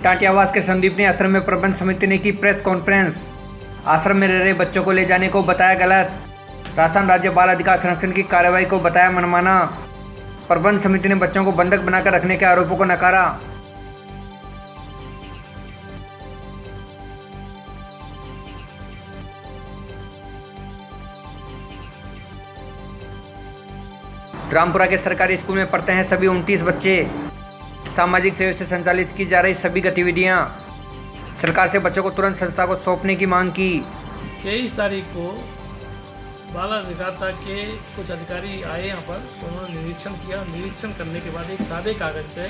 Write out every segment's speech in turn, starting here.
टाटियावास के संदीप ने आश्रम में प्रबंध समिति ने की प्रेस कॉन्फ्रेंस। आश्रम में रह रहे बच्चों को ले जाने को बताया गलत। राजस्थान राज्य बाल अधिकार संरक्षण की कार्रवाई को बताया मनमाना। प्रबंध समिति ने बच्चों को बंधक बनाकर रखने के आरोपों को नकारा। रामपुरा के सरकारी स्कूल में पढ़ते हैं सभी 29 बच्चे। सामाजिक सहयोग से संचालित की जा रही सभी गतिविधियां। सरकार से बच्चों को तुरंत संस्था को सौंपने की मांग की। 23 तारीख को बाल अधिकारिता के कुछ अधिकारी आए यहाँ पर, उन्होंने निरीक्षण किया। निरीक्षण करने के बाद एक सादे कागज़ पे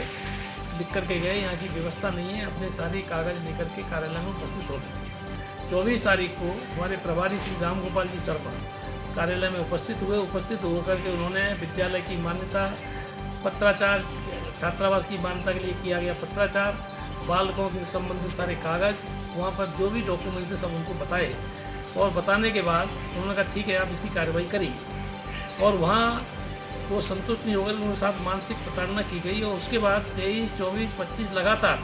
लिख करके गए यहाँ की व्यवस्था नहीं है, अपने सारे कागज़ लेकर के कार्यालय में उपस्थित हो गए। 24 तारीख को हमारे प्रभारी श्री राम गोपाल जी शर्मा कार्यालय में उपस्थित हुए। उपस्थित होकर के उन्होंने विद्यालय की मान्यता, पत्राचार, छात्रावास की मान्यता के लिए किया गया पत्राचार, बालकों से संबंधित सारे कागज़, वहाँ पर जो भी डॉक्यूमेंट्स सब उनको बताए। और बताने के बाद उन्होंने कहा ठीक है आप इसकी कार्रवाई करिए। और वहाँ वो संतुष्ट नहीं हो गए, उनके साथ मानसिक प्रताड़ना की गई। और उसके बाद 23, 24, 25 लगातार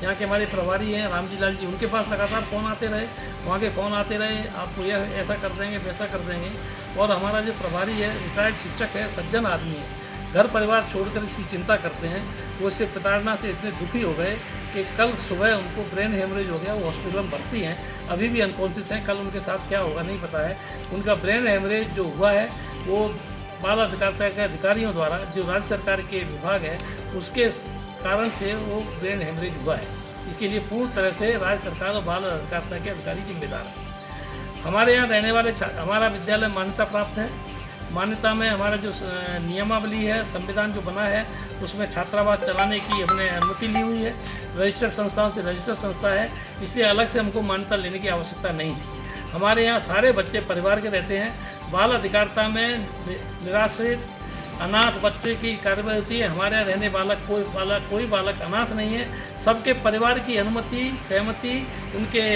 यहाँ के हमारे प्रभारी हैं रामजी लाल जी, उनके पास लगातार फ़ोन आते रहे, वहाँ के फ़ोन आते रहे, आपको यह ऐसा कर देंगे, वैसा कर देंगे। और हमारा जो प्रभारी है, रिटायर्ड शिक्षक है, सज्जन आदमी है, घर परिवार छोड़कर इसकी चिंता करते हैं। वो इससे प्रताड़ना से इतने दुखी हो गए कि कल सुबह उनको ब्रेन हेमरेज हो गया। वो हॉस्पिटल में भर्ती हैं, अभी भी अनकॉन्शियस हैं। कल उनके साथ क्या होगा नहीं पता है। उनका ब्रेन हेमरेज जो हुआ है वो बाल अधिकारिता के अधिकारियों द्वारा, जो राज्य सरकार के विभाग है, उसके कारण से वो ब्रेन हेमरेज हुआ है। इसके लिए पूर्ण तरह से राज्य सरकार और बाल अधिकारिता के अधिकारी जिम्मेदार हैं। हमारे यहाँ रहने वाले हमारा विद्यालय मान्यता प्राप्त है। मान्यता में हमारा जो नियमावली है, संविधान जो बना है, उसमें छात्रावास चलाने की हमने अनुमति ली हुई है। रजिस्टर्ड संस्थाओं से रजिस्टर्ड संस्था है, इसलिए अलग से हमको मान्यता लेने की आवश्यकता नहीं थी। हमारे यहाँ सारे बच्चे परिवार के रहते हैं। बाल अधिकारिता में निराश्रित अनाथ बच्चे की कार्रवाई होती है। हमारे यहाँ रहने वाला कोई बालक अनाथ नहीं है। सबके परिवार की अनुमति, सहमति, उनके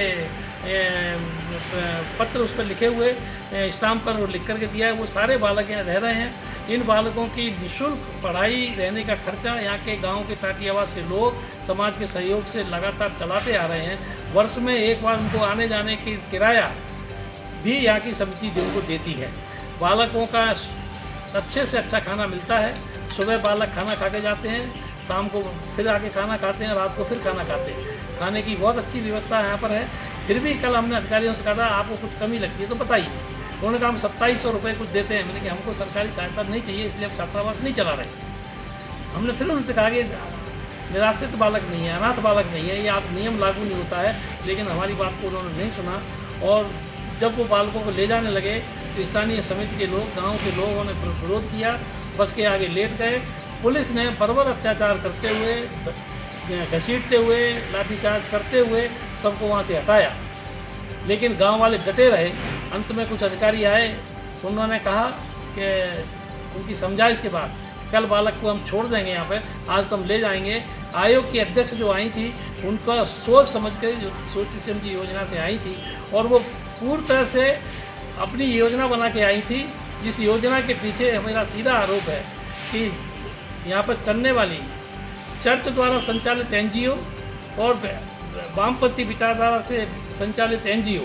पत्र उस पर लिखे हुए स्टाम्प पर लिख करके दिया है। वो सारे बालक यहाँ रह रहे हैं। इन बालकों की निःशुल्क पढ़ाई, रहने का खर्चा यहाँ के गांव के टाटियावास के लोग समाज के सहयोग से लगातार चलाते आ रहे हैं। वर्ष में एक बार उनको आने जाने की किराया भी यहाँ की समिति उनको देती है। बालकों का अच्छे से अच्छा खाना मिलता है। सुबह बालक खाना खा के जाते हैं, शाम को फिर आके खाना खाते हैं, रात को फिर खाना खाते हैं। खाने की बहुत अच्छी व्यवस्था यहाँ पर है। फिर भी कल हमने अधिकारियों से कहा था आपको कुछ कमी लगती है तो बताइए। उन्होंने कहा हम 2700 रुपये कुछ देते हैं। मैंने कहा हमको सरकारी सहायता नहीं चाहिए, इसलिए हम छात्रावास नहीं चला रहे। हमने फिर उनसे कहा कि निराश्रित बालक नहीं है, अनाथ बालक नहीं है, ये आप नियम लागू नहीं होता है। लेकिन हमारी बात को उन्होंने नहीं सुना। और जब वो बालकों को ले जाने लगे, स्थानीय समिति के लोग, गांव के लोगों ने विरोध किया, बस के आगे लेट गए। पुलिस ने बर्बर अत्याचार करते हुए, घसीटते हुए, लाठीचार्ज करते हुए सबको वहाँ से हटाया। लेकिन गांव वाले डटे रहे। अंत में कुछ अधिकारी आए, उन्होंने कहा कि उनकी समझाइश के बाद कल बालक को हम छोड़ देंगे यहाँ पे, आज तो हम ले जाएंगे। आयोग की अध्यक्ष जो आई थी, उनका सोच समझ कर सोची समझी योजना से आई थी और वो पूरी तरह से अपनी योजना बना के आई थी। जिस योजना के पीछे मेरा सीधा आरोप है कि यहाँ पर चलने वाली चर्च द्वारा संचालित एनजीओ और वामपंथी विचारधारा से संचालित एनजीओ,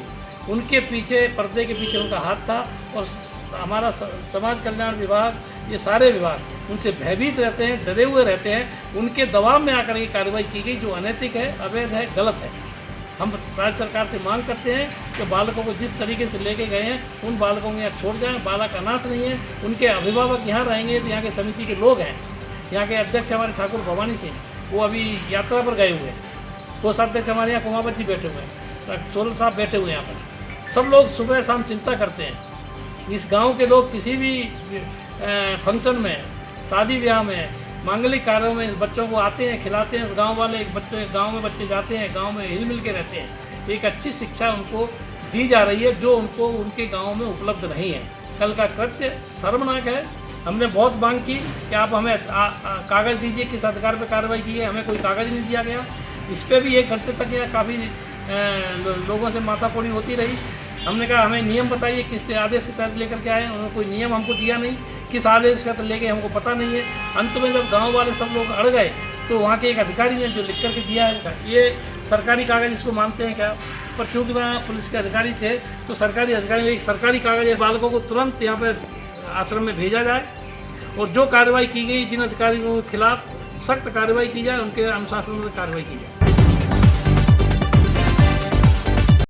उनके पीछे, पर्दे के पीछे उनका हाथ था। और हमारा समाज कल्याण विभाग, ये सारे विभाग उनसे भयभीत रहते हैं, डरे हुए रहते हैं। उनके दबाव में आकर ये कार्रवाई की गई जो अनैतिक है, अवैध है, गलत है। हम राज्य सरकार से मांग करते हैं कि बालकों को जिस तरीके से लेके गए हैं, उन बालकों को यहाँ छोड़ जाएं। बालक अनाथ नहीं है, उनके अभिभावक यहाँ रहेंगे। तो यहाँ के समिति के लोग हैं, यहाँ के अध्यक्ष हमारे ठाकुर भवानी सिंह, वो अभी यात्रा पर गए हुए हैं। कोषाध्यक्ष हमारे यहाँ कुमावत जी बैठे हुए हैं, सोरेन साहब बैठे हुए हैं। यहाँ पर सब लोग सुबह शाम चिंता करते हैं। इस गांव के लोग किसी भी फंक्शन में, शादी ब्याह में, मांगलिक कार्यों में बच्चों को आते हैं, खिलाते हैं। गांव वाले गांव में बच्चे जाते हैं, गांव में हिल मिल के रहते हैं। एक अच्छी शिक्षा उनको दी जा रही है जो उनको उनके गांव में उपलब्ध नहीं है। कल का कृत्य शर्मनाक है। हमने बहुत मांग की कि आप हमें कागज़ दीजिए, किस अधिकार पर कार्रवाई की है। हमें कोई कागज़ नहीं दिया गया। इस पर भी 1 घंटे तक यह काफ़ी लोगों से माथाफोड़ी होती रही। हमने कहा हमें नियम बताइए, किस आदेश के तहत लेकर के आए। उन्होंने कोई नियम हमको दिया नहीं, किस आदेश का तो लेके हमको पता नहीं है। अंत में जब गांव वाले सब लोग अड़ गए तो वहाँ के एक अधिकारी ने जो लिख करके दिया है, ये सरकारी कागज़ इसको मानते हैं क्या? पर चूँकि वहाँ पुलिस के अधिकारी थे, तो सरकारी अधिकारी ने एक सरकारी कागज़ बालकों को तुरंत यहाँ पर आश्रम में भेजा जाए और जो कार्रवाई की गई, जिन अधिकारियों के खिलाफ सख्त कार्रवाई की जाए, उनके अनुशासन में कार्रवाई की जाए।